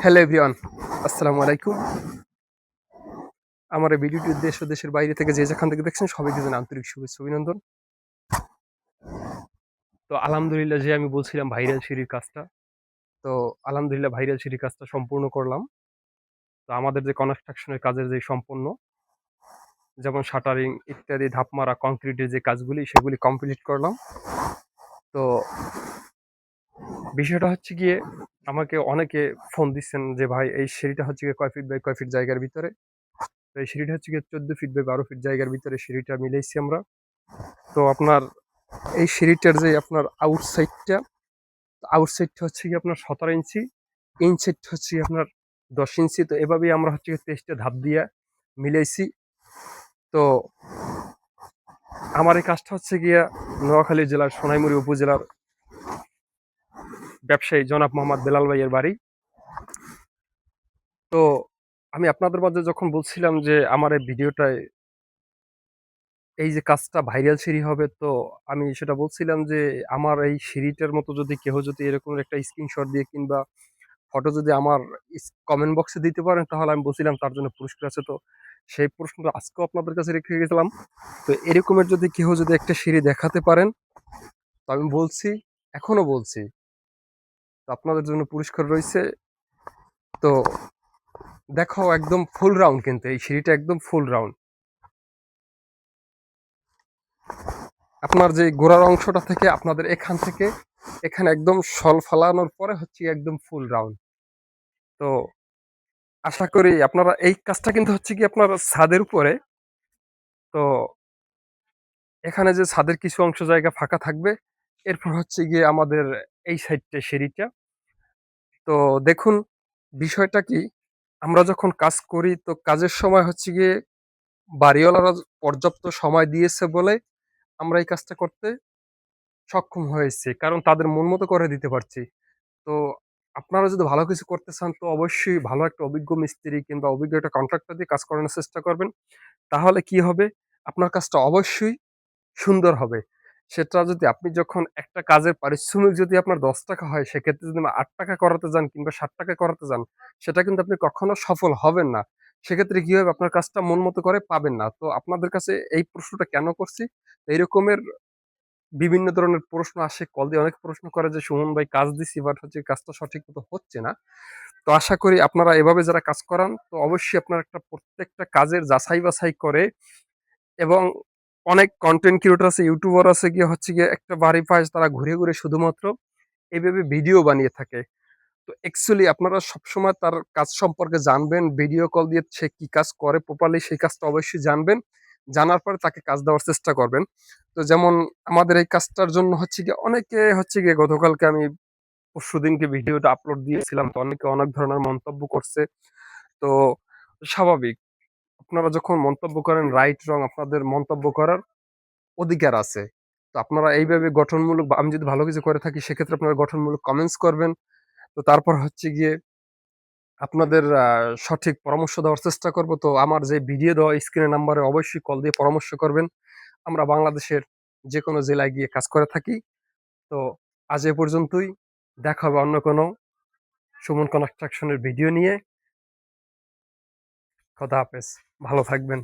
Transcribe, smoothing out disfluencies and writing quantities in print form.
Hello everyone, আসসালামু আলাইকুম। আমার এই ভিডিওটি দেশ ও দেশের বাইরে থেকে যে যেখান থেকে দেখছেন সবাইকে জানাই আন্তরিক শুভেচ্ছা অভিনন্দন। তো আলহামদুলিল্লাহ, যে আমি বলছিলাম ভাইরাল সিঁড়ির কাজটা, তো আলহামদুলিল্লাহ ভাইরাল সিঁড়ির কাজটা সম্পূর্ণ করলাম। তো আমাদের যে কনস্ট্রাকশনের কাজের যে সম্পূর্ণ, যেমন শাটারিং ইত্যাদি ধাপ মারা কংক্রিটের যে কাজগুলি সেগুলি কমপ্লিট করলাম। তো বিষয়টা হচ্ছে গিয়ে, আমাকে অনেকে ফোন দিচ্ছেন যে ভাই এই সিঁড়িটা হচ্ছে গিয়ে কয় ফিট বাই কয় ফিট জায়গার ভিতরে। তো এই সিঁড়িটা হচ্ছে গিয়ে 14 ফিট বাই 12 ফিট জায়গার ভিতরে সিঁড়িটা মিলাইছি আমরা। তো আপনার এই সিঁড়িটার যে আপনার আউটসাইডটা হচ্ছে কি আপনার 17 ইঞ্চি, ইনসাইডটা হচ্ছে কি আপনার 10 ইঞ্চি। তো এভাবেই আমরা হচ্ছে কি 23টা ধাপ দিয়ে মিলাইছি। তো আমার এই কাজটা হচ্ছে গিয়া নোয়াখালী জেলার সোনাইমুড়ি উপজেলার ব্যবসায়ী জনাব মোহাম্মদ বেলাল ভাইয়ের বাড়ি। তো আমি আপনাদের মাঝে যখন বলছিলাম যে আমার এই ভিডিওটায় এই যে কাজটা ভাইরাল সিঁড়ি হবে, তো আমি সেটা বলছিলাম যে আমার এই সিঁড়িটার মতো যদি কেউ যদি এরকম একটা স্ক্রিনশট দিয়ে কিংবা ফটো যদি আমার কমেন্ট বক্সে দিতে পারেন, তাহলে আমি বলছিলাম তার জন্য পুরস্কার আছে। তো সেই প্রশ্নটা আজকেও আপনাদের কাছে রেখে গেছিলাম। তো এরকমের যদি কেউ যদি একটা সিঁড়ি দেখাতে পারেন, তো আমি বলছি, এখনো বলছি, তো আপনাদের জন্য পুরস্কার রয়েছে। তো দেখো, একদম ফুল রাউন্ড, কিন্তু এই সিঁড়িটা একদম ফুল রাউন্ড। আপনার যে গোড়ার অংশটা থেকে আপনাদের এখান থেকে এখানে একদম শল ফালানোর পরে হচ্ছে একদম ফুল রাউন্ড। তো আশা করি আপনারা এই কাজটা কিন্তু হচ্ছে কি আপনার ছাদের উপরে। তো এখানে যে ছাদের কিছু অংশ জায়গা ফাঁকা থাকবে, এরপর হচ্ছে গিয়ে আমাদের এই সাইডটা সিঁড়িটা। তো দেখুন, বিষয়টা কি, আমরা যখন কাজ করি তো কাজের সময় হচ্ছে গিয়ে বাড়িওয়ালারা পর্যাপ্ত সময় দিয়েছে বলে আমরা এই কাজটা করতে সক্ষম হয়েছি, কারণ তাদের মন মতো করে দিতে পারছি। তো আপনারা যদি ভালো কিছু করতে চান, তো অবশ্যই ভালো একটা অভিজ্ঞ মিস্ত্রি কিংবা অভিজ্ঞ একটা কন্ট্রাক্টর দিয়ে কাজ করানোর চেষ্টা করবেন। তাহলে কি হবে, আপনার কাজটা অবশ্যই সুন্দর হবে। সেটা যদি আপনি যখন একটা কাজের পারিশ্রমিক যদি আপনার ৳১০ হয়, সেক্ষেত্রে যদি আপনি ৳৮ করাতে যান কিংবা ৳৬০ করাতে যান, সেটা কিন্তু আপনি কখনো সফল হবেন না। সেক্ষেত্রে কি হবে, আপনার কাজটা মন মতো করে পাবেন না। তো আপনাদের কাছে এই প্রশ্নটা কেন করছি? এই রকমের বিভিন্ন ধরনের প্রশ্ন আসে, কল দিয়ে অনেক প্রশ্ন করে যে, "সুমন ভাই কাজ দিছি, বাট হচ্ছে কাজটা সঠিক মতো হচ্ছে না।" তো আশা করি আপনারা এভাবে যারা কাজ করান, তো অবশ্যই আপনারা একটা প্রত্যেকটা কাজের যাচাই-বাছাই করে, এবং অনেক কনটেন্ট ক্রিয়েটর আছে, ইউটিউবার আছে গিয়ে হচ্ছে গিয়ে একটা বাড়ি পায় তারা ঘুরে, ঘুরে শুধুমাত্র এভাবে ভিডিও বানিয়ে থাকে। তো অ্যাকচুয়ালি আপনারা সবসময় তার কাজ সম্পর্কে জানবেন। ভিডিও কল দিয়ে সে কি কাজ করে প্রপারলি সেই কাজটা অবশ্যই জানবেন। জানার পরে তাকে কাজ দেওয়ার চেষ্টা করবেন। তো যেমন আমাদের এই কাজটার জন্য হচ্ছে গিয়ে অনেকে হচ্ছে গিয়ে, গতকালকে আমি পরশুদিনকে ভিডিওটা আপলোড দিয়েছিলাম। তো অনেকে অনেক ধরনের মন্তব্য করছে। তো স্বাভাবিক। আপনারা যখন মন্তব্য করেন, রাইট রং আপনাদের মন্তব্য করার অধিকার আছে। তো আপনারা এইভাবে গঠনমূলক, বা আমি যদি ভালো কিছু করে থাকি সেক্ষেত্রে আপনারা গঠনমূলক কমেন্টস করবেন। তো তারপর হচ্ছে গিয়ে আপনাদের সঠিক পরামর্শ দেওয়ার চেষ্টা করব। তো আমার যে ভিডিও দেওয়া স্ক্রিনের নাম্বারে অবশ্যই কল দিয়ে পরামর্শ করবেন। আমরা বাংলাদেশের যেকোনো জেলায় গিয়ে কাজ করে থাকি। তো আজ এ পর্যন্তই। দেখা হবে অন্য কোনো সুমন কনস্ট্রাকশন এর ভিডিও নিয়ে। খোদা হাফেজ। ভালো থাকবেন।